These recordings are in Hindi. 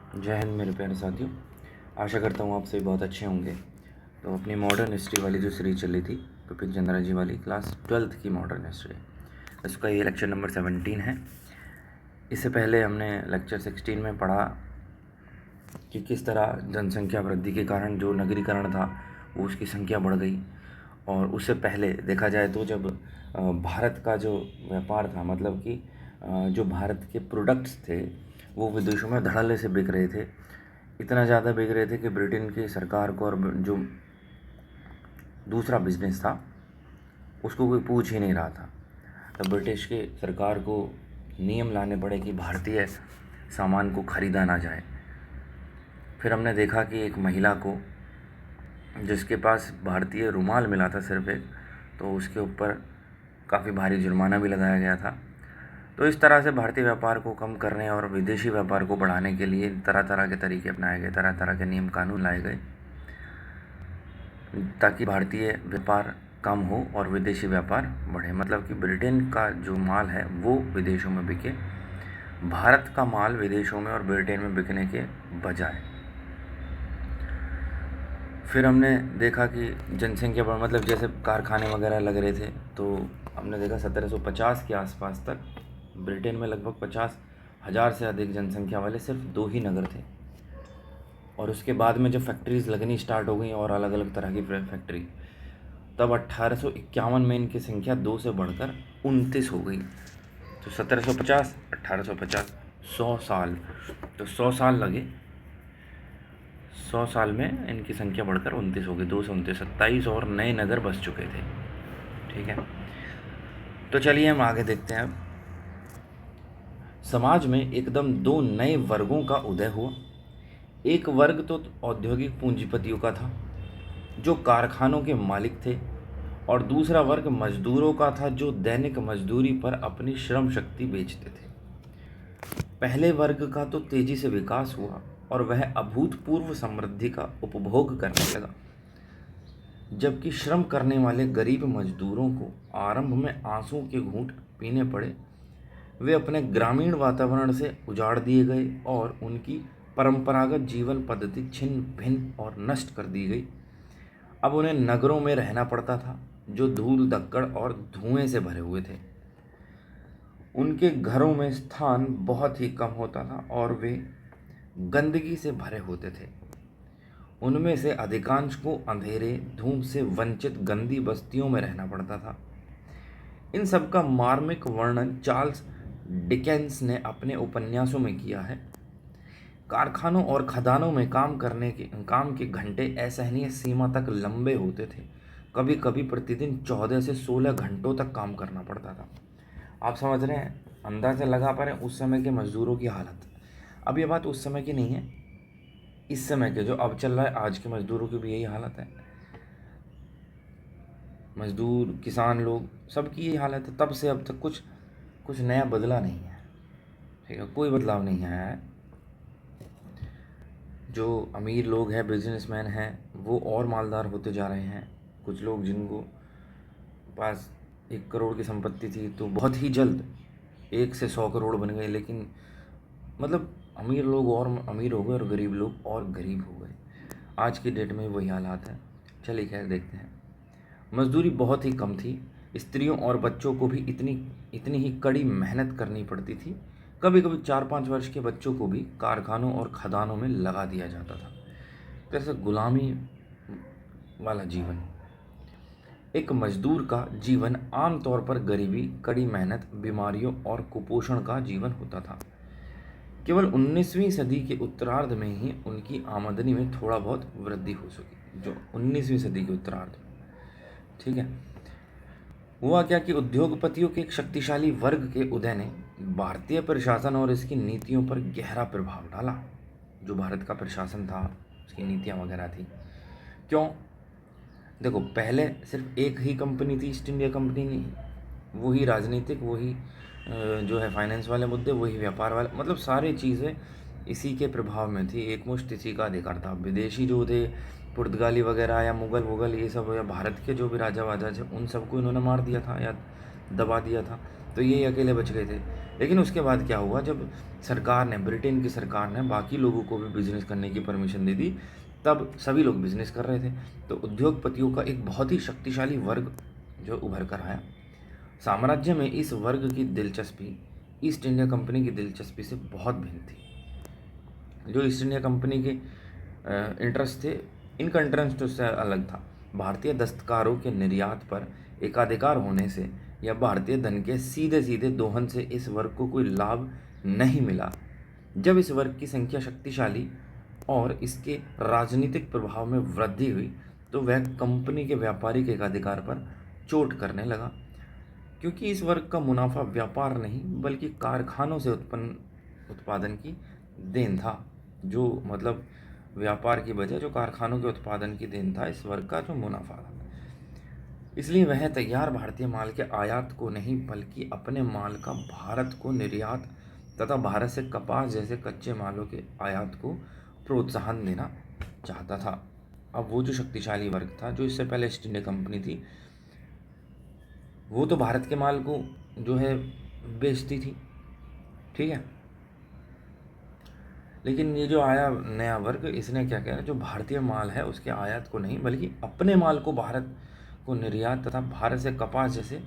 जय हिंद मेरे प्यारे साथियों। आशा करता हूँ आप सभी बहुत अच्छे होंगे। तो अपनी मॉडर्न हिस्ट्री वाली जो सीरीज चली थी विपिन चंद्रा जी वाली, क्लास 12th की मॉडर्न हिस्ट्री, इसका ये लेक्चर नंबर 17 है। इससे पहले हमने लेक्चर 16 में पढ़ा कि किस तरह जनसंख्या वृद्धि के कारण जो नगरीकरण था वो उसकी संख्या बढ़ गई। और उससे पहले देखा जाए तो जब भारत का जो व्यापार था, मतलब कि जो भारत के प्रोडक्ट्स थे वो विदेशों में धड़ल्ले से बिक रहे थे। इतना ज़्यादा बिक रहे थे कि ब्रिटेन की सरकार को और जो दूसरा बिजनेस था उसको कोई पूछ ही नहीं रहा था। तब ब्रिटिश की सरकार को नियम लाने पड़े कि भारतीय सामान को ख़रीदा ना जाए। फिर हमने देखा कि एक महिला को, जिसके पास भारतीय रुमाल मिला था सिर्फ एक, तो उसके ऊपर काफ़ी भारी जुर्माना भी लगाया गया था। तो इस तरह से भारतीय व्यापार को कम करने और विदेशी व्यापार को बढ़ाने के लिए तरह तरह के तरीके अपनाए गए, तरह तरह के नियम कानून लाए गए ताकि भारतीय व्यापार कम हो और विदेशी व्यापार बढ़े। मतलब कि ब्रिटेन का जो माल है वो विदेशों में बिके, भारत का माल विदेशों में और ब्रिटेन में बिकने के बजाय। फिर हमने देखा कि जनसंख्या बढ़, मतलब जैसे कारखाने वगैरह लग रहे थे, तो हमने देखा 1750 के आसपास तक ब्रिटेन में लगभग 50,000 से अधिक जनसंख्या वाले सिर्फ 2 ही नगर थे। और उसके बाद में जब फैक्ट्रीज़ लगनी स्टार्ट हो गई और अलग अलग तरह की फैक्ट्री, तब 1851 में इनकी संख्या 2 से बढ़कर 29 हो गई। तो 1750, 1850, 100 साल, तो 100 साल लगे। 100 साल में इनकी संख्या बढ़कर 29 हो गई, 2 से 29, 27 और नए नगर बस चुके थे। ठीक है, तो चलिए हम आगे देखते हैं। अब समाज में एकदम 2 नए वर्गों का उदय हुआ। एक वर्ग तो औद्योगिक पूंजीपतियों का था जो कारखानों के मालिक थे, और दूसरा वर्ग मजदूरों का था जो दैनिक मजदूरी पर अपनी श्रम शक्ति बेचते थे। पहले वर्ग का तो तेजी से विकास हुआ और वह अभूतपूर्व समृद्धि का उपभोग करने लगा, जबकि श्रम करने वाले गरीब मजदूरों को आरंभ में आंसू के घूंट पीने पड़े। वे अपने ग्रामीण वातावरण से उजाड़ दिए गए और उनकी परंपरागत जीवन पद्धति छिन्न भिन्न और नष्ट कर दी गई। अब उन्हें नगरों में रहना पड़ता था जो धूल धक्कड़ और धुएं से भरे हुए थे। उनके घरों में स्थान बहुत ही कम होता था और वे गंदगी से भरे होते थे। उनमें से अधिकांश को अंधेरे, धूप से वंचित गंदी बस्तियों में रहना पड़ता था। इन सब का मार्मिक वर्णन चार्ल्स डिकेंस ने अपने उपन्यासों में किया है। कारखानों और खदानों में काम के घंटे असहनीय सीमा तक लंबे होते थे। कभी कभी प्रतिदिन 14 से 16 घंटों तक काम करना पड़ता था। आप समझ रहे हैं, अंदाज़ा लगा पा रहे हैं उस समय के मज़दूरों की हालत। अब ये बात उस समय की नहीं है, इस समय के जो अब चल रहा है, आज के मज़दूरों की भी यही हालत है। मज़दूर, किसान लोग, सबकी यही हालत है। तब से अब तक कुछ कुछ नया बदला नहीं है। ठीक है, कोई बदलाव नहीं आया है। जो अमीर लोग हैं, बिजनेसमैन हैं, वो और मालदार होते जा रहे हैं। कुछ लोग जिनको पास 1 करोड़ की संपत्ति थी तो बहुत ही जल्द 1 से 100 करोड़ बन गए, लेकिन मतलब अमीर लोग और अमीर हो गए और गरीब लोग और गरीब हो गए। आज की डेट में वही हालात है। चलिए खैर देखते हैं। मजदूरी बहुत ही कम थी। स्त्रियों और बच्चों को भी इतनी इतनी ही कड़ी मेहनत करनी पड़ती थी। कभी कभी 4-5 वर्ष के बच्चों को भी कारखानों और खदानों में लगा दिया जाता था। जैसे गुलामी वाला जीवन। एक मजदूर का जीवन आमतौर पर गरीबी, कड़ी मेहनत, बीमारियों और कुपोषण का जीवन होता था। केवल 19वीं सदी के उत्तरार्ध में ही उनकी आमदनी में थोड़ा बहुत वृद्धि हो सकी, जो 19वीं सदी के उत्तरार्ध। ठीक है, हुआ क्या कि उद्योगपतियों के एक शक्तिशाली वर्ग के उदय ने भारतीय प्रशासन और इसकी नीतियों पर गहरा प्रभाव डाला। जो भारत का प्रशासन था, उसकी नीतियाँ वगैरह थी। क्यों? देखो, पहले सिर्फ एक ही कंपनी थी, ईस्ट इंडिया कंपनी नहीं। वही राजनीतिक, वही जो है फाइनेंस वाले मुद्दे, वही व्यापार वाले, मतलब सारी चीज़ें इसी के प्रभाव में थी। एकमुश्त इसी का अधिकार था। विदेशी जो थे, पुर्तगाली वगैरह या मुग़ल वुग़ल, ये सब, या भारत के जो भी राजा वाजा थे, उन सबको इन्होंने मार दिया था या दबा दिया था। तो ये अकेले बच गए थे। लेकिन उसके बाद क्या हुआ, जब सरकार ने, ब्रिटेन की सरकार ने बाकी लोगों को भी बिजनेस करने की परमिशन दे दी, तब सभी लोग बिजनेस कर रहे थे। तो उद्योगपतियों का एक बहुत ही शक्तिशाली वर्ग जो उभर कर आया। साम्राज्य में इस वर्ग की दिलचस्पी ईस्ट इंडिया कंपनी की दिलचस्पी से बहुत भिन्न थी। जो ईस्ट इंडिया कंपनी के इंटरेस्ट थे, इनका इंटरेस्ट उससे अलग था। भारतीय दस्तकारों के निर्यात पर एकाधिकार होने से या भारतीय धन के सीधे सीधे दोहन से इस वर्ग को कोई लाभ नहीं मिला। जब इस वर्ग की संख्या शक्तिशाली और इसके राजनीतिक प्रभाव में वृद्धि हुई तो वह कंपनी के व्यापारिक एकाधिकार पर चोट करने लगा, क्योंकि इस वर्ग का मुनाफा व्यापार नहीं बल्कि कारखानों से उत्पन्न उत्पादन की देन था। जो मतलब व्यापार की बजाय जो कारखानों के उत्पादन की देन था इस वर्ग का जो मुनाफा था। इसलिए वह तैयार भारतीय माल के आयात को नहीं बल्कि अपने माल का भारत को निर्यात तथा भारत से कपास जैसे कच्चे मालों के आयात को प्रोत्साहन देना चाहता था। अब वो जो शक्तिशाली वर्ग था, जो इससे पहले ईस्ट इंडिया कंपनी थी, वो तो भारत के माल को जो है बेचती थी, ठीक है। लेकिन ये जो आया नया वर्ग, इसने क्या किया, जो भारतीय माल है उसके आयात को नहीं बल्कि अपने माल को भारत को निर्यात तथा भारत से कपास जैसे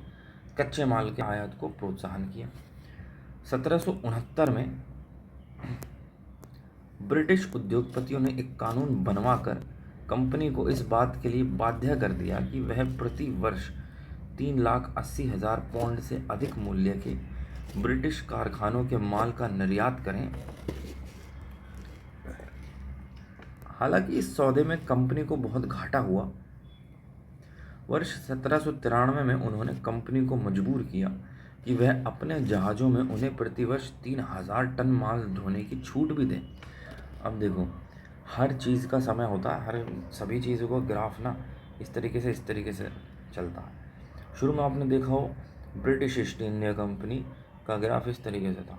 कच्चे माल के आयात को प्रोत्साहन किया। 1769 में ब्रिटिश उद्योगपतियों ने एक कानून बनवाकर कंपनी को इस बात के लिए बाध्य कर दिया कि वह प्रति वर्ष 3,80,000 पौंड से अधिक मूल्य के ब्रिटिश कारखानों के माल का निर्यात करें। हालांकि इस सौदे में कंपनी को बहुत घाटा हुआ। वर्ष 1793 में उन्होंने कंपनी को मजबूर किया कि वह अपने जहाज़ों में उन्हें प्रतिवर्ष 3,000 टन माल ढोने की छूट भी दें। अब देखो, हर चीज़ का समय होता है, हर सभी चीज़ों को ग्राफ ना इस तरीके से चलता है। शुरू में आपने देखा हो ब्रिटिश ईस्ट इंडिया कंपनी का ग्राफ इस तरीके से था,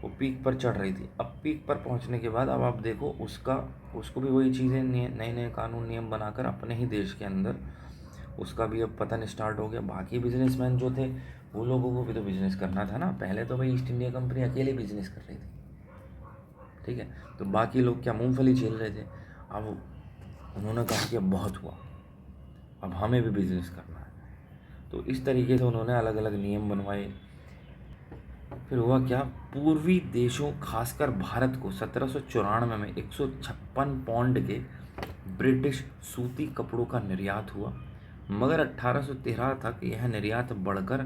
वो पीक पर चढ़ रही थी। अब पीक पर पहुंचने के बाद अब आप देखो उसको भी वही चीज़ें नए नए कानून नियम बनाकर अपने ही देश के अंदर उसका भी अब पतन स्टार्ट हो गया। बाकी बिजनेसमैन जो थे वो लोगों को भी तो बिजनेस करना था ना। पहले तो भाई ईस्ट इंडिया कंपनी अकेले बिजनेस कर रही थी, ठीक है, तो बाकी लोग क्या मूंगफली झेल रहे थे। अब उन्होंने कहा कि अब बहुत हुआ, अब हमें भी बिजनेस करना है। तो इस तरीके से उन्होंने अलग अलग नियम बनवाए। फिर हुआ क्या, पूर्वी देशों खासकर भारत को 1794 में 156 पौंड के ब्रिटिश सूती कपड़ों का निर्यात हुआ, मगर 1813 तक यह निर्यात बढ़कर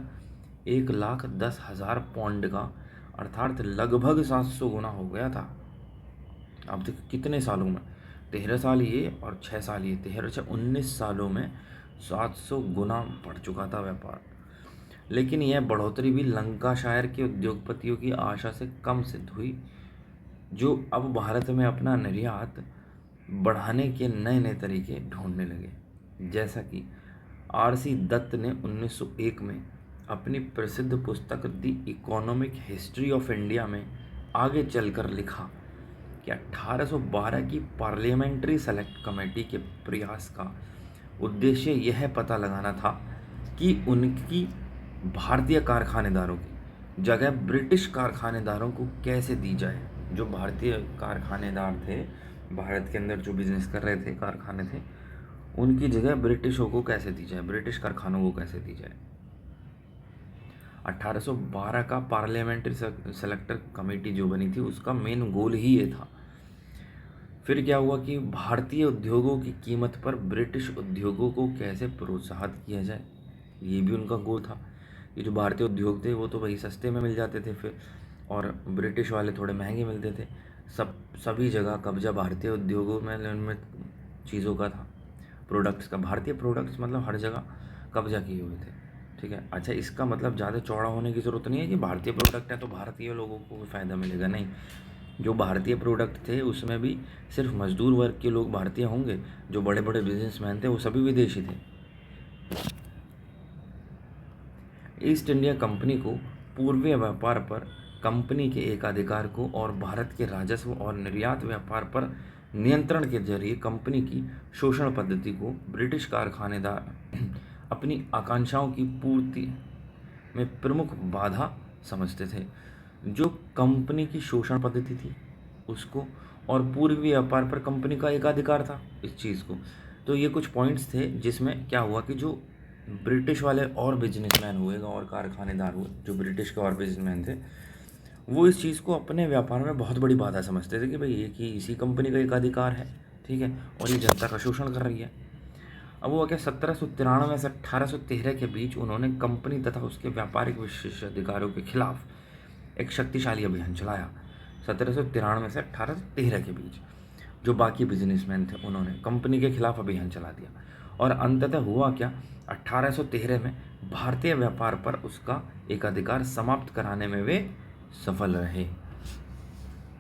1,10,000 पौंड का अर्थात लगभग 700 गुना हो गया था। अब देखो कितने सालों में, 13 साल ये और 6 साल ये, 13 से 19 सालों में 700 गुना बढ़ चुका था व्यापार। लेकिन यह बढ़ोतरी भी लंकाशायर के उद्योगपतियों की आशा से कम सिद्ध हुई, जो अब भारत में अपना निर्यात बढ़ाने के नए नए तरीके ढूंढने लगे। जैसा कि आर.सी. दत्त ने 1901 में अपनी प्रसिद्ध पुस्तक the economic history of India में आगे चलकर लिखा कि 1812 की पार्लियामेंट्री सेलेक्ट कमेटी के प्रयास का उद्देश्य यह पता लगाना था कि उनकी भारतीय कारखानेदारों की जगह ब्रिटिश कारखानेदारों को कैसे दी जाए। जो भारतीय कारखानेदार थे, भारत के अंदर जो बिजनेस कर रहे थे, कारखाने थे, उनकी जगह ब्रिटिशों को कैसे दी जाए, ब्रिटिश कारखानों को कैसे दी जाए। 1812 का पार्लियामेंट्री सेलेक्टर कमेटी जो बनी थी उसका मेन गोल ही ये था। फिर क्या हुआ कि भारतीय उद्योगों की कीमत पर ब्रिटिश उद्योगों को कैसे प्रोत्साहित किया जाए, ये भी उनका गोल था। ये जो भारतीय उद्योग थे वो तो वही सस्ते में मिल जाते थे फिर, और ब्रिटिश वाले थोड़े महंगे मिलते थे। सभी जगह कब्जा भारतीय उद्योगों में चीज़ों का था, प्रोडक्ट्स का। भारतीय प्रोडक्ट्स मतलब हर जगह कब्जा किए हुए थे, ठीक है। अच्छा, इसका मतलब ज़्यादा चौड़ा होने की ज़रूरत नहीं है कि भारतीय प्रोडक्ट है तो भारतीय लोगों को फ़ायदा मिलेगा, नहीं। जो भारतीय प्रोडक्ट थे उसमें भी सिर्फ मजदूर वर्ग के लोग भारतीय होंगे, जो बड़े बड़े बिजनेसमैन थे वो सभी विदेशी थे। ईस्ट इंडिया कंपनी को पूर्वीय व्यापार पर कंपनी के एकाधिकार को और भारत के राजस्व और निर्यात व्यापार पर नियंत्रण के जरिए कंपनी की शोषण पद्धति को ब्रिटिश कारखानेदार अपनी आकांक्षाओं की पूर्ति में प्रमुख बाधा समझते थे। जो कंपनी की शोषण पद्धति थी उसको, और पूर्वी व्यापार पर कंपनी का एकाधिकार था इस चीज़ को। तो ये कुछ पॉइंट्स थे जिसमें क्या हुआ कि जो ब्रिटिश वाले और बिजनेसमैन हुए और कारखानेदार हुए, जो ब्रिटिश के और बिजनेसमैन थे, वो इस चीज़ को अपने व्यापार में बहुत बड़ी बाधा समझते थे कि भाई ये कि इसी कंपनी का एकाधिकार है, ठीक है, और ये जनता का शोषण कर रही है। अब वो क्या 1793 से 1813 के बीच उन्होंने कंपनी तथा उसके व्यापारिक विशेषाधिकारों के खिलाफ एक शक्तिशाली अभियान चलाया। 1793 से 1813 के बीच जो बाकी बिजनेसमैन थे उन्होंने कंपनी के खिलाफ अभियान चला दिया, और अंततः हुआ क्या, 1813 में भारतीय व्यापार पर उसका एकाधिकार समाप्त कराने में वे सफल रहे।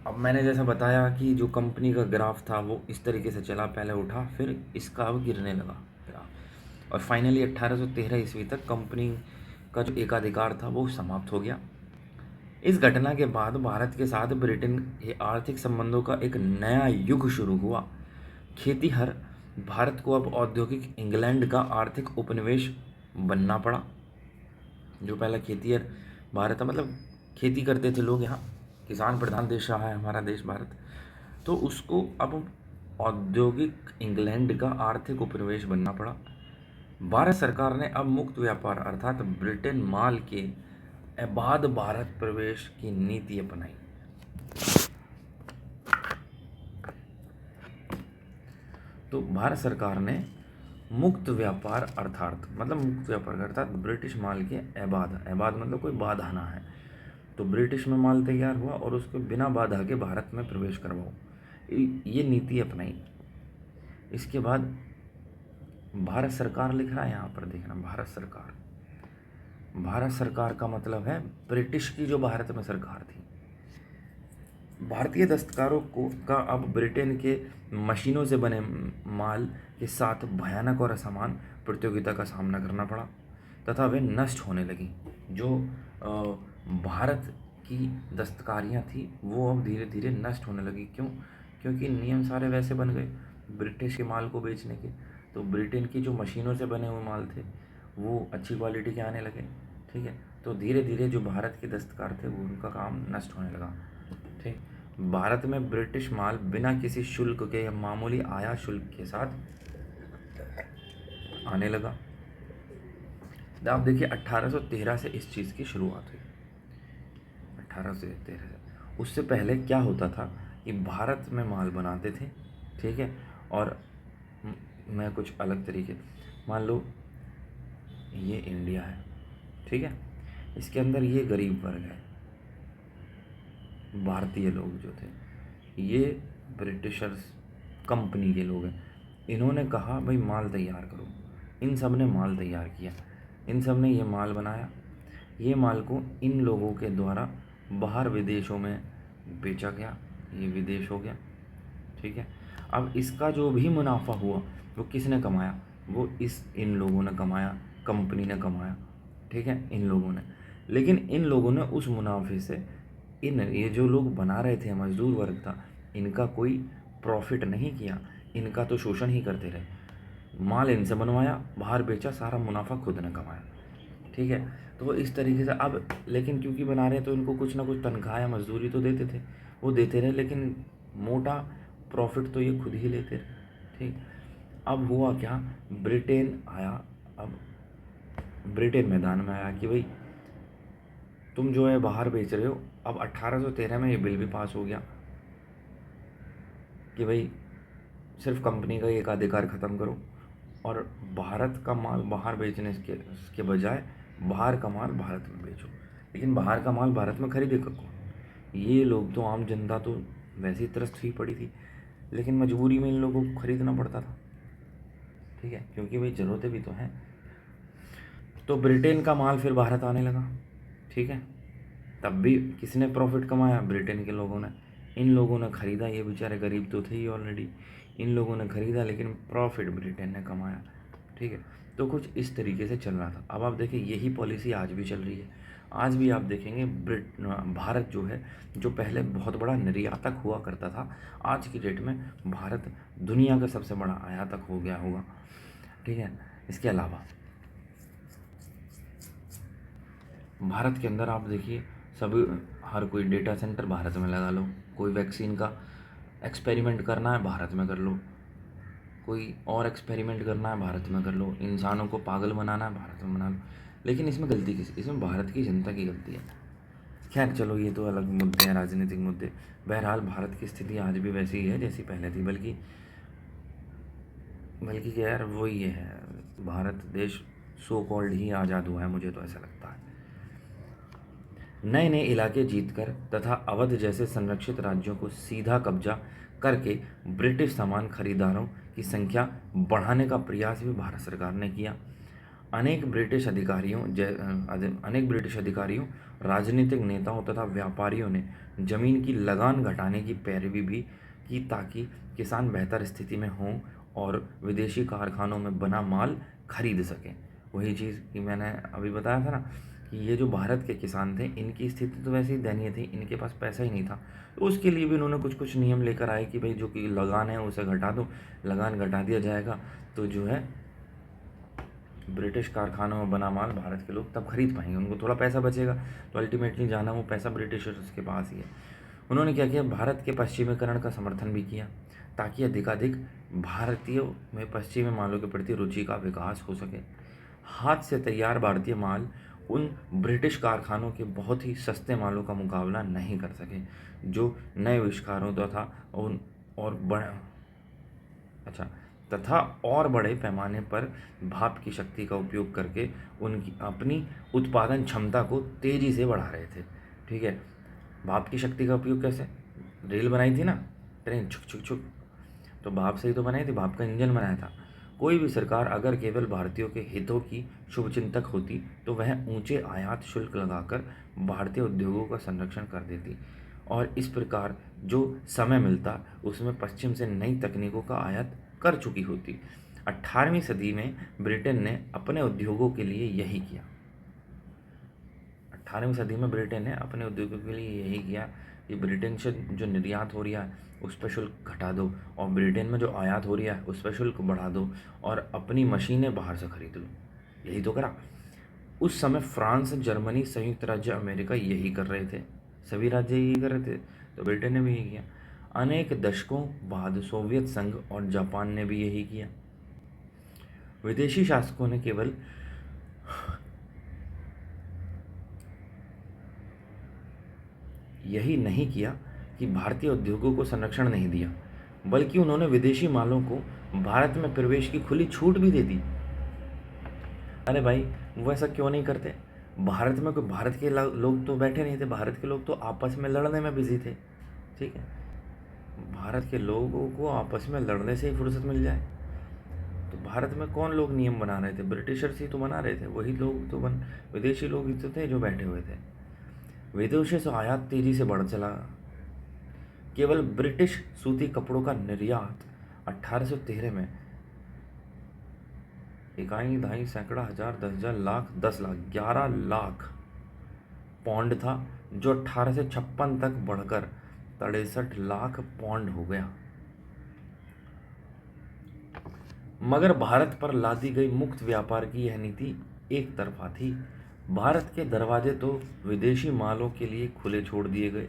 अब मैंने जैसा बताया कि जो कंपनी का ग्राफ था वो इस तरीके से चला, पहले उठा फिर इसका अब गिरने लगा ग्राफ, और फाइनली 1813 ईस्वी तक कंपनी का जो एकाधिकार था वो समाप्त हो गया। इस घटना के बाद भारत के साथ ब्रिटेन के आर्थिक संबंधों का एक नया युग शुरू हुआ। खेतीहर भारत को अब औद्योगिक इंग्लैंड का आर्थिक उपनिवेश बनना पड़ा। जो पहला खेतीहर भारत था, मतलब खेती करते थे लोग, यहाँ किसान प्रधान देश रहा है हमारा देश भारत, तो उसको अब औद्योगिक इंग्लैंड का आर्थिक उपनिवेश बनना पड़ा। भारत सरकार ने अब मुक्त व्यापार अर्थात ब्रिटेन माल के अबाध भारत प्रवेश की नीति अपनाई। तो भारत सरकार ने मुक्त व्यापार अर्थात मुक्त व्यापार अर्थात ब्रिटिश माल के अबाध, अबाध मतलब कोई बाधा ना है, तो ब्रिटिश में माल तैयार हुआ और उसको बिना बाधा के भारत में प्रवेश करवाओ, ये नीति अपनाई। इसके बाद भारत सरकार लिख रहा है यहाँ पर, देखना भारत सरकार, भारत सरकार का मतलब है ब्रिटिश की जो भारत में सरकार थी। भारतीय दस्तकारों को का अब ब्रिटेन के मशीनों से बने माल के साथ भयानक और असमान प्रतियोगिता का सामना करना पड़ा तथा वे नष्ट होने लगी। जो भारत की दस्तकारियाँ थी वो अब धीरे धीरे नष्ट होने लगी। क्यों? क्योंकि नियम सारे वैसे बन गए ब्रिटिश के माल को बेचने के, तो ब्रिटेन की जो मशीनों से बने हुए माल थे वो अच्छी क्वालिटी के आने लगे, ठीक है। तो धीरे धीरे जो भारत के दस्तकार थे वो उनका काम नष्ट होने लगा, ठीक। भारत में ब्रिटिश माल बिना किसी शुल्क के या मामूली आयात शुल्क के साथ आने लगा। आप देखिए 1813 से इस चीज़ की शुरुआत हुई, 1813 से। उससे पहले क्या होता था कि भारत में माल बनाते थे, ठीक है, और मैं कुछ अलग तरीके, मान लो ये इंडिया है, ठीक है, इसके अंदर ये गरीब वर्ग है, भारतीय लोग जो थे, ये ब्रिटिशर्स कंपनी के लोग हैं, इन्होंने कहा भाई माल तैयार करो। इन सब ने माल तैयार किया, इन सब ने ये माल बनाया, ये माल को इन लोगों के द्वारा बाहर विदेशों में बेचा गया, ये विदेश हो गया, ठीक है। अब इसका जो भी मुनाफा हुआ वो किसने कमाया? वो इन लोगों ने कमाया, कंपनी ने कमाया, ठीक है, इन लोगों ने। लेकिन इन लोगों ने उस मुनाफे से ये जो लोग बना रहे थे, मजदूर वर्ग था, इनका कोई प्रॉफिट नहीं किया, इनका तो शोषण ही करते रहे। माल इनसे बनवाया, बाहर बेचा, सारा मुनाफा खुद ने कमाया, ठीक है। तो वो इस तरीके से अब, लेकिन क्योंकि बना रहे तो इनको कुछ ना कुछ तनख्वाह या मजदूरी तो देते थे, वो देते रहे, लेकिन मोटा प्रॉफिट तो ये खुद ही लेते रहे, ठीक। अब हुआ क्या, ब्रिटेन आया, अब ब्रिटेन मैदान में आया कि भाई तुम जो है बाहर बेच रहे हो। अब 1813 में ये बिल भी पास हो गया कि भाई सिर्फ कंपनी का एक अधिकार ख़त्म करो और भारत का माल बाहर बेचने के बजाय बाहर का माल भारत में बेचो। लेकिन बाहर का माल भारत में खरीदेगा कौन? ये लोग तो, आम जनता तो वैसे ही त्रस्त हुई पड़ी थी, लेकिन मजबूरी में इन लोगों को खरीदना पड़ता था, ठीक है, क्योंकि भाई ज़रूरतें भी तो हैं। तो ब्रिटेन का माल फिर भारत आने लगा, ठीक है। तब भी किसने प्रॉफिट कमाया? ब्रिटेन के लोगों ने। इन लोगों ने ख़रीदा, ये बेचारे गरीब तो थे ही ऑलरेडी, इन लोगों ने ख़रीदा, लेकिन प्रॉफिट ब्रिटेन ने कमाया, ठीक है। तो कुछ इस तरीके से चल रहा था। अब आप देखिए यही पॉलिसी आज भी चल रही है। आज भी आप देखेंगे भारत जो है, जो पहले बहुत बड़ा निर्यातक हुआ करता था, आज की डेट में भारत दुनिया का सबसे बड़ा आयातक हो गया होगा, ठीक है। इसके अलावा भारत के अंदर आप देखिए सभी, हर कोई डेटा सेंटर भारत में लगा लो, कोई वैक्सीन का एक्सपेरिमेंट करना है भारत में कर लो, कोई और एक्सपेरिमेंट करना है भारत में कर लो, इंसानों को पागल बनाना है भारत में बना लो। लेकिन इसमें गलती किसी, इसमें भारत की जनता की गलती है। खैर चलो, ये तो अलग मुद्दे हैं, राजनीतिक मुद्दे। बहरहाल भारत की स्थिति आज भी वैसी ही है जैसी पहले थी, बल्कि बल्कि क्या यार, वही है, भारत देश सो कॉल्ड ही आज़ाद हुआ है, मुझे तो ऐसा लगता है। नए नए इलाके जीतकर तथा अवध जैसे संरक्षित राज्यों को सीधा कब्जा करके ब्रिटिश सामान खरीदारों की संख्या बढ़ाने का प्रयास भी भारत सरकार ने किया। अनेक ब्रिटिश अधिकारियों, राजनीतिक नेताओं तथा व्यापारियों ने जमीन की लगान घटाने की पैरवी भी की ताकि किसान बेहतर स्थिति में हों और विदेशी कारखानों में बना माल खरीद सकें। वही चीज़ कि मैंने अभी बताया था ना कि ये जो भारत के किसान थे, इनकी स्थिति तो वैसे ही दयनीय थी, इनके पास पैसा ही नहीं था। तो उसके लिए भी उन्होंने कुछ कुछ नियम लेकर आए कि भाई जो कि लगान है उसे घटा दो, लगान घटा दिया जाएगा तो जो है ब्रिटिश कारखानों में बना माल भारत के लोग तब खरीद पाएंगे, उनको थोड़ा पैसा बचेगा। तो अल्टीमेटली जाना वो पैसा ब्रिटिशर्स के पास ही है। उन्होंने क्या किया, भारत के पश्चिमीकरण का समर्थन भी किया ताकि अधिकाधिक भारतीयों में पश्चिमी मालों के प्रति रुचि का विकास हो सके। हाथ से तैयार भारतीय माल उन ब्रिटिश कारखानों के बहुत ही सस्ते मालों का मुकाबला नहीं कर सके जो नए आविष्कारों तथा और बड़े पैमाने पर भाप की शक्ति का उपयोग करके उनकी अपनी उत्पादन क्षमता को तेज़ी से बढ़ा रहे थे। ठीक है, भाप की शक्ति का उपयोग कैसे, रेल बनाई थी ना, ट्रेन छुक छुक छुक, तो भाप से ही तो बनाई थी, भाप का इंजन बनाया था। कोई भी सरकार अगर केवल भारतीयों के हितों की शुभचिंतक होती तो वह ऊंचे आयात शुल्क लगाकर भारतीय उद्योगों का संरक्षण कर देती और इस प्रकार जो समय मिलता उसमें पश्चिम से नई तकनीकों का आयात कर चुकी होती। 18वीं सदी में ब्रिटेन ने अपने उद्योगों के लिए यही किया। 18वीं सदी में ब्रिटेन ने अपने उद्योगों के लिए यही किया कि ब्रिटेन से जो निर्यात हो रहा है उस पर शुल्क घटा दो और ब्रिटेन में जो आयात हो रहा है उस पर शुल्क बढ़ा दो और अपनी मशीनें बाहर से खरीद लो। यही तो करा। उस समय फ्रांस, जर्मनी, संयुक्त राज्य अमेरिका यही कर रहे थे, सभी राज्य यही कर रहे थे, तो ब्रिटेन ने भी यही किया। अनेक दशकों बाद सोवियत संघ और जापान ने भी यही किया। विदेशी शासकों ने केवल यही नहीं किया कि भारतीय उद्योगों को संरक्षण नहीं दिया, बल्कि उन्होंने विदेशी मालों को भारत में प्रवेश की खुली छूट भी दे दी। अरे भाई, वो ऐसा क्यों नहीं करते? भारत में कोई भारत के लोग तो बैठे नहीं थे, भारत के लोग तो आपस में लड़ने में बिजी थे। ठीक है, भारत के लोगों को आपस में लड़ने से ही फुर्सत मिल जाए तो भारत में कौन लोग नियम बना रहे थे? ब्रिटिशर्स ही तो बना रहे थे, वही लोग तो विदेशी लोग ही तो थे जो बैठे हुए थे। विदेशों से आयात तेजी से बढ़ चला। केवल ब्रिटिश सूती कपड़ों का निर्यात 1813 में इकाई दहाई सैकड़ा हजार 10,000 लाख 10 लाख 11 लाख पौंड था जो 1856 तक बढ़कर 63 लाख पौंड हो गया। मगर भारत पर लादी गई मुक्त व्यापार की यह नीति एक तरफा थी। भारत के दरवाजे तो विदेशी मालों के लिए खुले छोड़ दिए गए,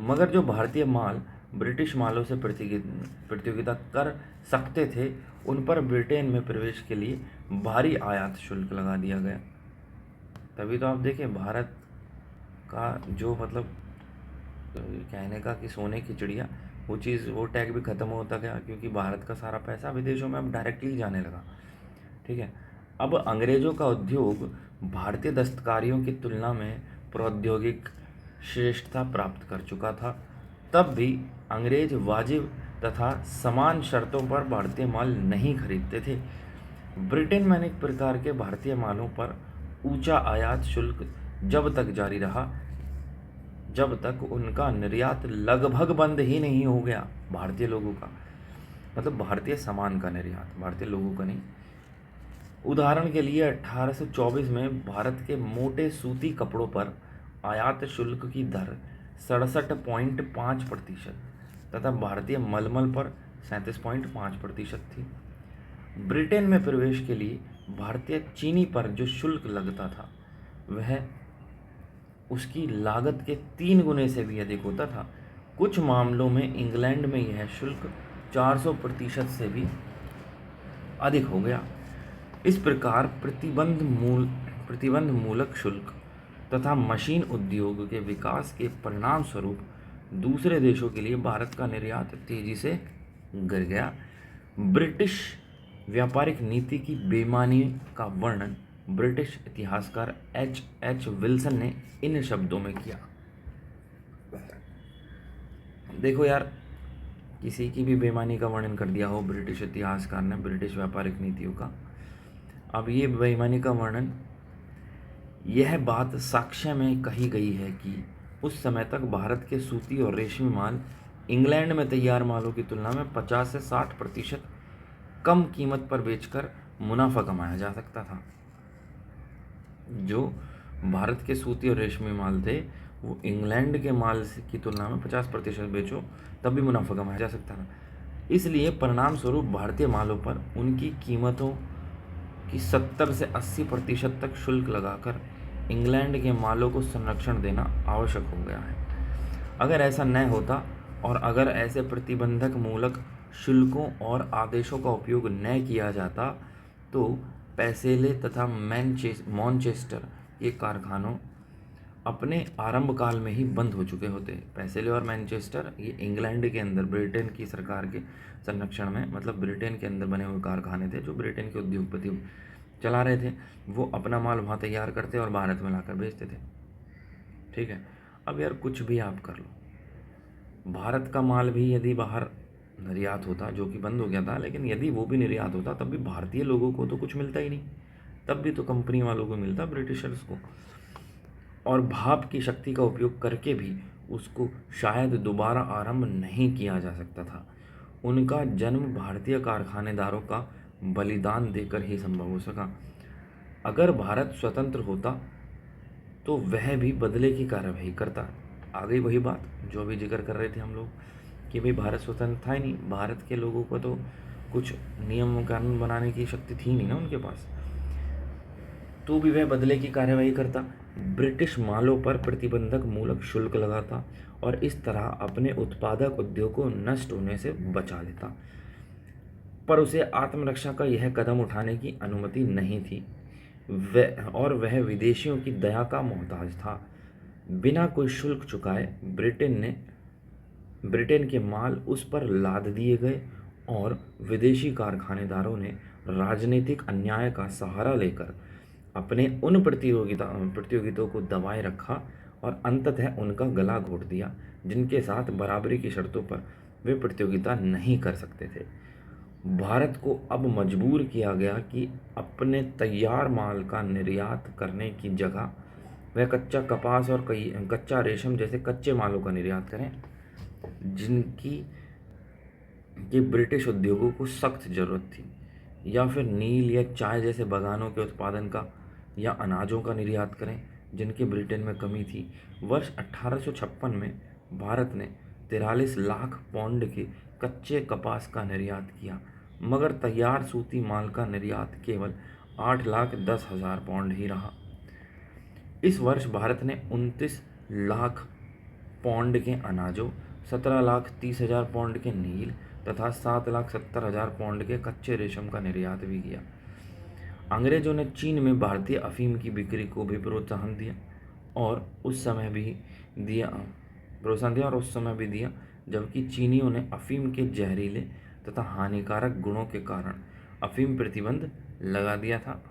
मगर जो भारतीय माल ब्रिटिश मालों से प्रतियोगिता कर सकते थे उन पर ब्रिटेन में प्रवेश के लिए भारी आयात शुल्क लगा दिया गया। तभी तो आप देखें भारत का जो मतलब कहने का कि सोने की चिड़िया, वो टैग भी ख़त्म होता गया क्योंकि भारत का सारा पैसा विदेशों में अब डायरेक्टली जाने लगा। ठीक है, अब अंग्रेज़ों का उद्योग भारतीय दस्तकारियों की तुलना में प्रौद्योगिक श्रेष्ठता प्राप्त कर चुका था। तब भी अंग्रेज वाजिब तथा समान शर्तों पर भारतीय माल नहीं खरीदते थे। ब्रिटेन में अनेक प्रकार के भारतीय मालों पर ऊंचा आयात शुल्क जब तक जारी रहा जब तक उनका निर्यात लगभग बंद ही नहीं हो गया। भारतीय लोगों का मतलब भारतीय सामान का निर्यात, भारतीय लोगों का नहीं। उदाहरण के लिए 1824 में भारत के मोटे सूती कपड़ों पर आयात शुल्क की दर 67.5% तथा भारतीय मलमल पर 37.5% थी। ब्रिटेन में प्रवेश के लिए भारतीय चीनी पर जो शुल्क लगता था वह उसकी लागत के 3 गुने से भी अधिक होता था। कुछ मामलों में इंग्लैंड में यह शुल्क 400% से भी अधिक हो गया। इस प्रकार प्रतिबंध मूलक शुल्क तथा मशीन उद्योग के विकास के परिणाम स्वरूप दूसरे देशों के लिए भारत का निर्यात तेजी से गिर गया। ब्रिटिश व्यापारिक नीति की बेईमानी का वर्णन ब्रिटिश इतिहासकार H विल्सन ने इन शब्दों में किया। देखो यार, किसी की भी बेईमानी का वर्णन कर दिया हो ब्रिटिश इतिहासकार ने ब्रिटिश व्यापारिक नीतियों का। अब ये बेईमानी का वर्णन, यह बात साक्ष्य में कही गई है कि उस समय तक भारत के सूती और रेशमी माल इंग्लैंड में तैयार मालों की तुलना में 50 से 60% कम कीमत पर बेचकर मुनाफा कमाया जा सकता था। जो भारत के सूती और रेशमी माल थे वो इंग्लैंड के माल की तुलना में 50% बेचो तब भी मुनाफा कमाया जा सकता था। इसलिए परिणाम स्वरूप भारतीय मालों पर उनकी कीमतों की 70 से 80% तक शुल्क लगाकर इंग्लैंड के मालों को संरक्षण देना आवश्यक हो गया है। अगर ऐसा न होता और अगर ऐसे प्रतिबंधक मूलक शुल्कों और आदेशों का उपयोग न किया जाता तो पैसेले तथा मॉनचेस्टर के कारखानों अपने आरंभ काल में ही बंद हो चुके होते। पैसेले और मैनचेस्टर ये इंग्लैंड के अंदर ब्रिटेन की सरकार के संरक्षण में, मतलब ब्रिटेन के अंदर बने हुए कारखाने थे जो ब्रिटेन के उद्योगपति चला रहे थे। वो अपना माल वहाँ तैयार करते और भारत में लाकर बेचते थे। ठीक है, अब यार कुछ भी आप कर लो, भारत का माल भी यदि बाहर निर्यात होता, जो कि बंद हो गया था, लेकिन यदि वो भी निर्यात होता तब भी भारतीय लोगों को तो कुछ मिलता ही नहीं, तब भी तो कंपनी वालों को मिलता, ब्रिटिशर्स को। और भाप की शक्ति का उपयोग करके भी उसको शायद दोबारा आरंभ नहीं किया जा सकता था। उनका जन्म भारतीय कारखानेदारों का बलिदान देकर ही संभव हो सका। अगर भारत स्वतंत्र होता तो वह भी बदले की कार्यवाही करता। आ गई वही बात जो अभी जिक्र कर रहे थे हम लोग कि भाई भारत स्वतंत्र था ही नहीं, भारत के लोगों को तो कुछ नियम कानून बनाने की शक्ति थी नहीं ना उनके पास, तो भी वह बदले की कार्यवाही करता, ब्रिटिश मालों पर प्रतिबंधक मूलक शुल्क लगाता और इस तरह अपने उत्पादक उद्योग को नष्ट होने से बचा लेता। पर उसे आत्मरक्षा का यह कदम उठाने की अनुमति नहीं थी और वह विदेशियों की दया का मोहताज था। बिना कोई शुल्क चुकाए ब्रिटेन के माल उस पर लाद दिए गए और विदेशी कारखानेदारों ने राजनीतिक अन्याय का सहारा लेकर अपने उन प्रतियोगियों को दबाए रखा और अंततः उनका गला घोट दिया, जिनके साथ बराबरी की शर्तों पर वे प्रतियोगिता नहीं कर सकते थे। भारत को अब मजबूर किया गया कि अपने तैयार माल का निर्यात करने की जगह वह कच्चा कपास और कच्चा रेशम जैसे कच्चे मालों का निर्यात करें, जिनकी ये ब्रिटिश उद्योगों को सख्त ज़रूरत थी, या फिर नील या चाय जैसे बागानों के उत्पादन का या अनाजों का निर्यात करें, जिनकी ब्रिटेन में कमी थी। वर्ष 1856 में भारत ने 43 लाख पौंड के कच्चे कपास का निर्यात किया, मगर तैयार सूती माल का निर्यात केवल 8,10,000 पौंड ही रहा। इस वर्ष भारत ने 29 लाख पौंड के अनाजों, 17,30,000 पौंड के नील तथा 7,70,000 पौंड के कच्चे रेशम का निर्यात भी किया। अंग्रेजों ने चीन में भारतीय अफीम की बिक्री को भी प्रोत्साहन दिया और उस समय भी दिया, जबकि चीनियों ने अफीम के जहरीले तथा हानिकारक गुणों के कारण अफीम प्रतिबंध लगा दिया था।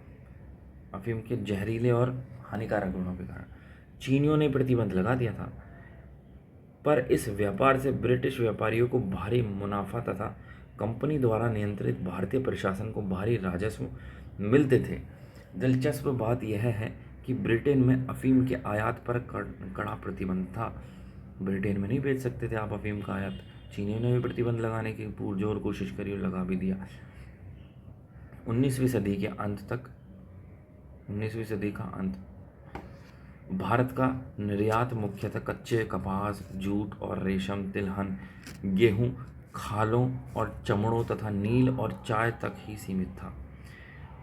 अफीम के जहरीले और हानिकारक गुणों के कारण चीनियों ने प्रतिबंध लगा दिया था। पर इस व्यापार से ब्रिटिश व्यापारियों को भारी मुनाफा तथा कंपनी द्वारा नियंत्रित भारतीय प्रशासन को भारी राजस्व मिलते थे। दिलचस्प बात यह है कि ब्रिटेन में अफीम के आयात पर कड़ा प्रतिबंध था। ब्रिटेन में नहीं बेच सकते थे आप अफीम का आयात। चीनियों ने भी प्रतिबंध लगाने की पुरजोर कोशिश करी और लगा भी दिया। 19वीं सदी का अंत भारत का निर्यात मुख्यतः कच्चे कपास, जूट और रेशम, तिलहन, गेहूं, खालों और चमड़ों तथा नील और चाय तक ही सीमित था।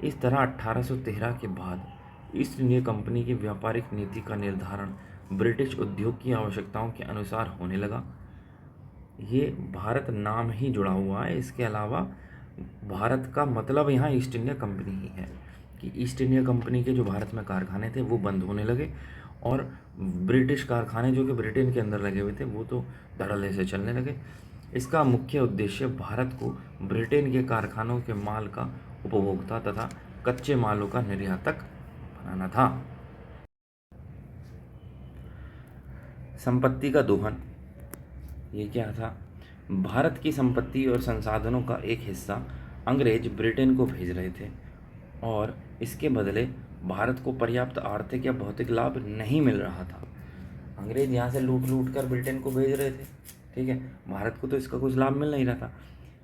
इस तरह 1813 के बाद ईस्ट इंडिया कंपनी की व्यापारिक नीति का निर्धारण ब्रिटिश उद्योग की आवश्यकताओं के अनुसार होने लगा। ये भारत नाम ही जुड़ा हुआ है, इसके अलावा भारत का मतलब यहाँ ईस्ट इंडिया कंपनी ही है कि ईस्ट इंडिया कंपनी के जो भारत में कारखाने थे वो बंद होने लगे और ब्रिटिश कारखाने जो कि ब्रिटेन के अंदर लगे हुए थे वो तो धड़ल्ले से चलने लगे। इसका मुख्य उद्देश्य भारत को ब्रिटेन के कारखानों के माल का उपभोक्ता तथा कच्चे मालों का निर्यातक बनाना था। संपत्ति का दोहन, ये क्या था? भारत की संपत्ति और संसाधनों का एक हिस्सा अंग्रेज ब्रिटेन को भेज रहे थे और इसके बदले भारत को पर्याप्त आर्थिक या भौतिक लाभ नहीं मिल रहा था। अंग्रेज यहाँ से लूट लूट कर ब्रिटेन को भेज रहे थे, ठीक है, भारत को तो इसका कुछ लाभ मिल नहीं रहा था।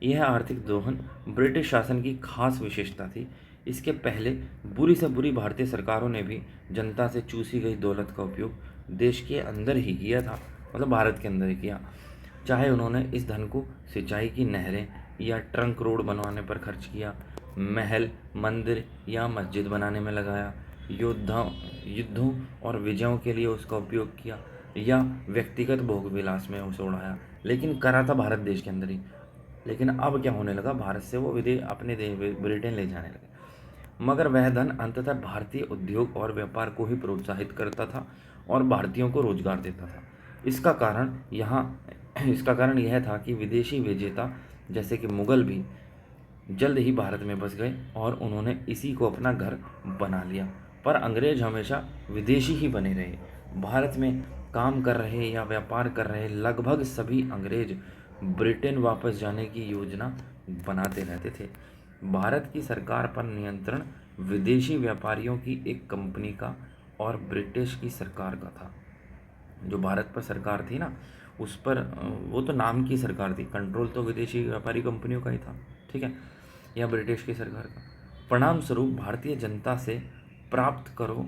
यह आर्थिक दोहन ब्रिटिश शासन की खास विशेषता थी। इसके पहले बुरी से बुरी भारतीय सरकारों ने भी जनता से चूसी गई दौलत का उपयोग देश के अंदर ही किया था, मतलब भारत के अंदर ही किया। चाहे उन्होंने इस धन को सिंचाई की नहरें या ट्रंक रोड बनवाने पर खर्च किया, महल, मंदिर या मस्जिद बनाने में लगाया, युद्धों और विजयों के लिए उसका उपयोग किया या व्यक्तिगत भोग विलास में उसे उड़ाया, लेकिन करा था भारत देश के अंदर ही। लेकिन अब क्या होने लगा, भारत से वो विदेश अपने देश ब्रिटेन ले जाने लगे। मगर वह धन अंततः भारतीय उद्योग और व्यापार को ही प्रोत्साहित करता था और भारतीयों को रोजगार देता था। इसका कारण यह था कि विदेशी विजेता जैसे कि मुगल भी जल्द ही भारत में बस गए और उन्होंने इसी को अपना घर बना लिया। पर अंग्रेज हमेशा विदेशी ही बने रहे। भारत में काम कर रहे या व्यापार कर रहे लगभग सभी अंग्रेज ब्रिटेन वापस जाने की योजना बनाते रहते थे। भारत की सरकार पर नियंत्रण विदेशी व्यापारियों की एक कंपनी का और ब्रिटिश की सरकार का था। जो भारत पर सरकार थी ना, उस पर वो तो नाम की सरकार थी, कंट्रोल तो विदेशी व्यापारी कंपनियों का ही था, ठीक है, या ब्रिटिश की सरकार का। परिणाम स्वरूप भारतीय जनता से प्राप्त करों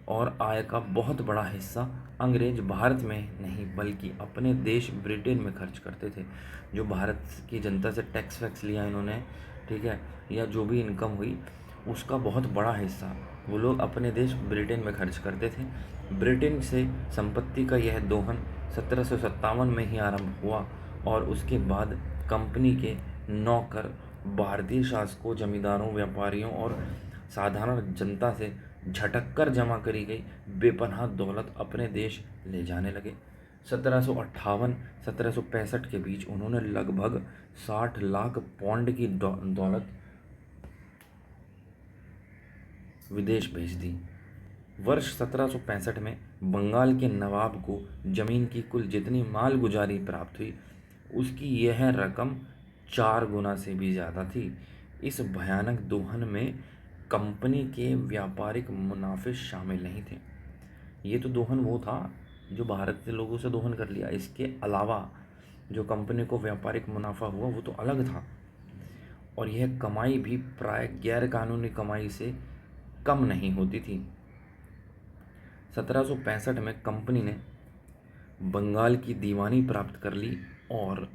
और आय का बहुत बड़ा हिस्सा अंग्रेज भारत में नहीं बल्कि अपने देश ब्रिटेन में खर्च करते थे। जो भारत की जनता से टैक्स वैक्स लिया इन्होंने, ठीक है, या जो भी इनकम हुई उसका बहुत बड़ा हिस्सा वो लोग अपने देश ब्रिटेन में खर्च करते थे। ब्रिटेन से संपत्ति का यह दोहन 1757 में ही आरंभ हुआ और उसके बाद कंपनी के नौकर भारतीय शासकों, जमींदारों, व्यापारियों और साधारण जनता से झटक कर जमा करी गई बेपनाह दौलत अपने देश ले जाने लगे। 1758-1765 के बीच उन्होंने लगभग 60 लाख पौंड की दौलत विदेश भेज दी। वर्ष 1765 में बंगाल के नवाब को जमीन की कुल जितनी मालगुजारी प्राप्त हुई उसकी यह रकम 4 गुना से भी ज़्यादा थी। इस भयानक दोहन में कंपनी के व्यापारिक मुनाफे शामिल नहीं थे। ये तो दोहन वो था जो भारत के लोगों से दोहन कर लिया, इसके अलावा जो कंपनी को व्यापारिक मुनाफा हुआ वो तो अलग था। और यह कमाई भी प्राय गैर कानूनी कमाई से कम नहीं होती थी। 1765 में कंपनी ने बंगाल की दीवानी प्राप्त कर ली और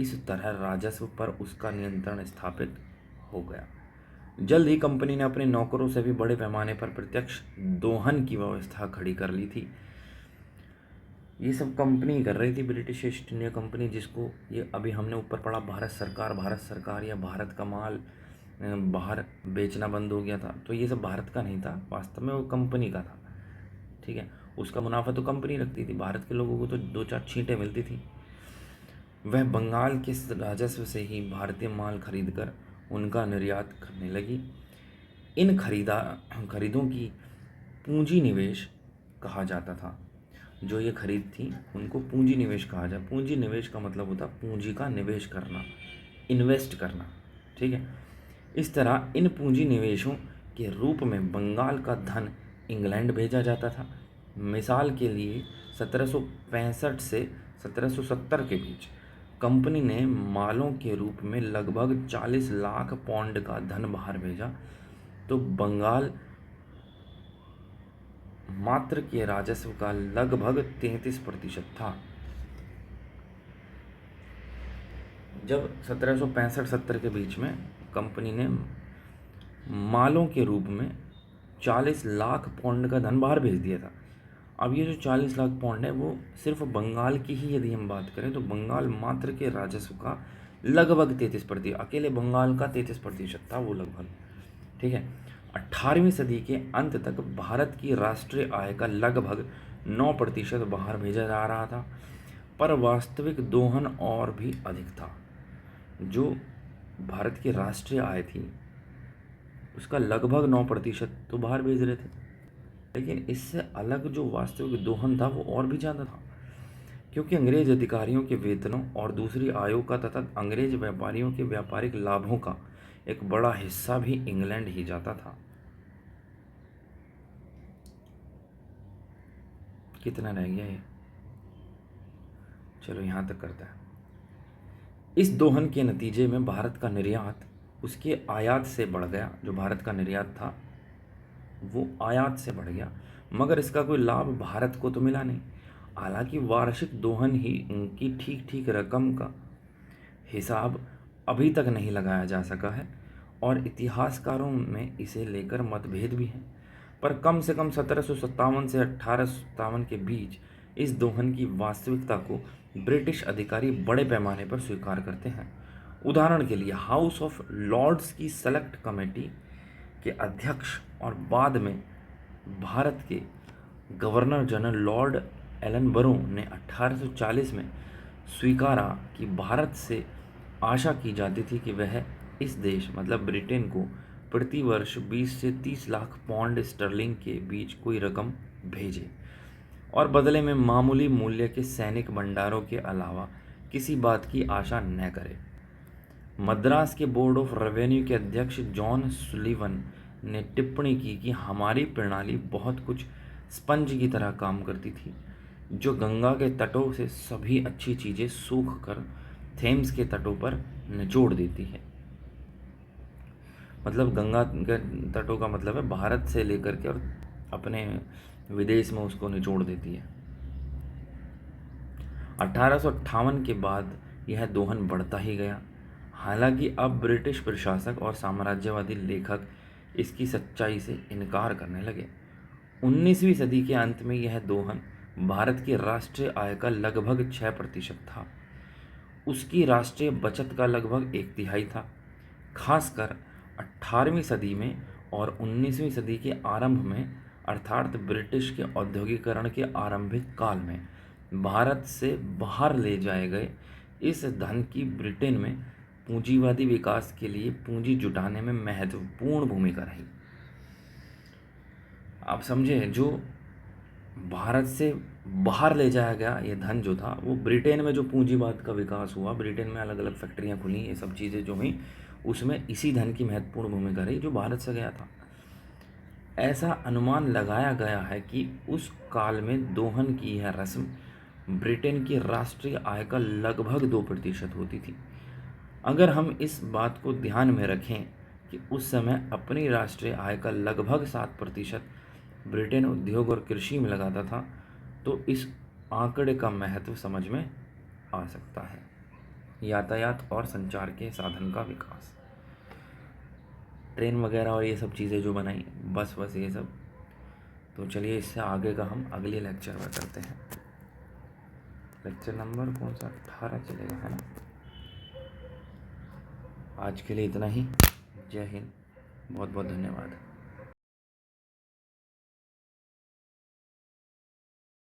इस तरह राजस्व पर उसका नियंत्रण स्थापित हो गया। जल्द ही कंपनी ने अपने नौकरों से भी बड़े पैमाने पर प्रत्यक्ष दोहन की व्यवस्था खड़ी कर ली थी। ये सब कंपनी कर रही थी, ब्रिटिश ईस्ट इंडिया कंपनी, जिसको ये अभी हमने ऊपर पढ़ा भारत सरकार या भारत का माल बाहर बेचना बंद हो गया था, तो ये सब भारत का नहीं था, वास्तव में वो कंपनी का था, ठीक है। उसका मुनाफा तो कंपनी रखती थी, भारत के लोगों को तो 2-4 छींटें मिलती थी। वह बंगाल के राजस्व से ही भारतीय माल खरीदकर उनका निर्यात करने लगी। इन खरीदों की पूंजी निवेश कहा जाता था। जो ये खरीद थी उनको पूंजी निवेश कहा जाए। पूंजी निवेश का मतलब होता पूंजी का निवेश करना, इन्वेस्ट करना, ठीक है। इस तरह इन पूंजी निवेशों के रूप में बंगाल का धन इंग्लैंड भेजा जाता था। मिसाल के लिए 1765 से 1770 के बीच कंपनी ने मालों के रूप में लगभग 40 लाख पौंड का धन बाहर भेजा, तो बंगाल मात्र के राजस्व का लगभग 33% था। जब 1765-70 के बीच में कंपनी ने मालों के रूप में 40 लाख पौंड का धन बाहर भेज दिया था, अब ये जो 40 लाख पौंड है वो सिर्फ बंगाल की ही यदि हम बात करें तो बंगाल मात्र के राजस्व का लगभग 33%, अकेले बंगाल का 33% था वो लगभग। ठीक है। 18वीं सदी के अंत तक भारत की राष्ट्रीय आय का लगभग 9% बाहर भेजा जा रहा था, पर वास्तविक दोहन और भी अधिक था। जो भारत की राष्ट्रीय आय थी उसका लगभग 9% तो बाहर भेज रहे थे, लेकिन इससे अलग जो वास्तविक दोहन था वो और भी ज़्यादा था, क्योंकि अंग्रेज अधिकारियों के वेतनों और दूसरी आयों का तथा अंग्रेज व्यापारियों के व्यापारिक लाभों का एक बड़ा हिस्सा भी इंग्लैंड ही जाता था। कितना रह गया ये, चलो यहाँ तक करता है। इस दोहन के नतीजे में भारत का निर्यात उसके आयात से बढ़ गया। जो भारत का निर्यात था वो आयात से बढ़ गया, मगर इसका कोई लाभ भारत को तो मिला नहीं। हालांकि वार्षिक दोहन ही की ठीक ठीक रकम का हिसाब अभी तक नहीं लगाया जा सका है और इतिहासकारों में इसे लेकर मतभेद भी हैं, पर कम से कम 1757 से 1857 के बीच इस दोहन की वास्तविकता को ब्रिटिश अधिकारी बड़े पैमाने पर स्वीकार करते हैं। उदाहरण के लिए हाउस ऑफ लॉर्ड्स की सेलेक्ट कमेटी के अध्यक्ष और बाद में भारत के गवर्नर जनरल लॉर्ड एलनबरो ने 1840 में स्वीकारा कि भारत से आशा की जाती थी कि वह इस देश मतलब ब्रिटेन को प्रति वर्ष 20 से 30 लाख पौंड स्टर्लिंग के बीच कोई रकम भेजे और बदले में मामूली मूल्य के सैनिक भंडारों के अलावा किसी बात की आशा न करे। मद्रास के बोर्ड ऑफ रेवेन्यू के अध्यक्ष जॉन सुलिवन ने टिप्पणी की कि हमारी प्रणाली बहुत कुछ स्पंज की तरह काम करती थी, जो गंगा के तटों से सभी अच्छी चीज़ें सूख कर थेम्स के तटों पर निचोड़ देती है। मतलब गंगा के तटों का मतलब है भारत से लेकर के और अपने विदेश में उसको निचोड़ देती है। 1858 के बाद यह दोहन बढ़ता ही गया। हालांकि अब ब्रिटिश प्रशासक और साम्राज्यवादी लेखक इसकी सच्चाई से इनकार करने लगे। 19वीं सदी के अंत में यह दोहन भारत की राष्ट्रीय आय का लगभग 6% था। उसकी राष्ट्रीय बचत का लगभग 1/3 था। खासकर 18वीं सदी में और 19वीं सदी के आरंभ में, अर्थात ब्रिटिश के औद्योगिकरण के आरंभिक काल में भारत से बाहर ले जाए गए इस धन की ब्रिटेन में पूंजीवादी विकास के लिए पूंजी जुटाने में महत्वपूर्ण भूमिका रही। आप समझे, जो भारत से बाहर ले जाया गया ये धन जो था वो ब्रिटेन में जो पूंजीवाद का विकास हुआ, ब्रिटेन में अलग अलग फैक्ट्रियाँ खुली, ये सब चीज़ें जो हुई उसमें इसी धन की महत्वपूर्ण भूमिका रही जो भारत से गया था। ऐसा अनुमान लगाया गया है कि उस काल में दोहन की यह रस्म ब्रिटेन की राष्ट्रीय आय का लगभग 2% होती थी। अगर हम इस बात को ध्यान में रखें कि उस समय अपनी राष्ट्रीय आय का लगभग 7% ब्रिटेन उद्योग और कृषि में लगाता था, तो इस आंकड़े का महत्व समझ में आ सकता है। यातायात और संचार के साधन का विकास, ट्रेन वगैरह और ये सब चीज़ें जो बनाई, बस ये सब। तो चलिए इससे आगे का हम अगले लेक्चर में करते हैं। लेक्चर नंबर कौन सा, 18 चलेगा, है ना। आज के लिए इतना ही। जय हिंद, बहुत बहुत धन्यवाद।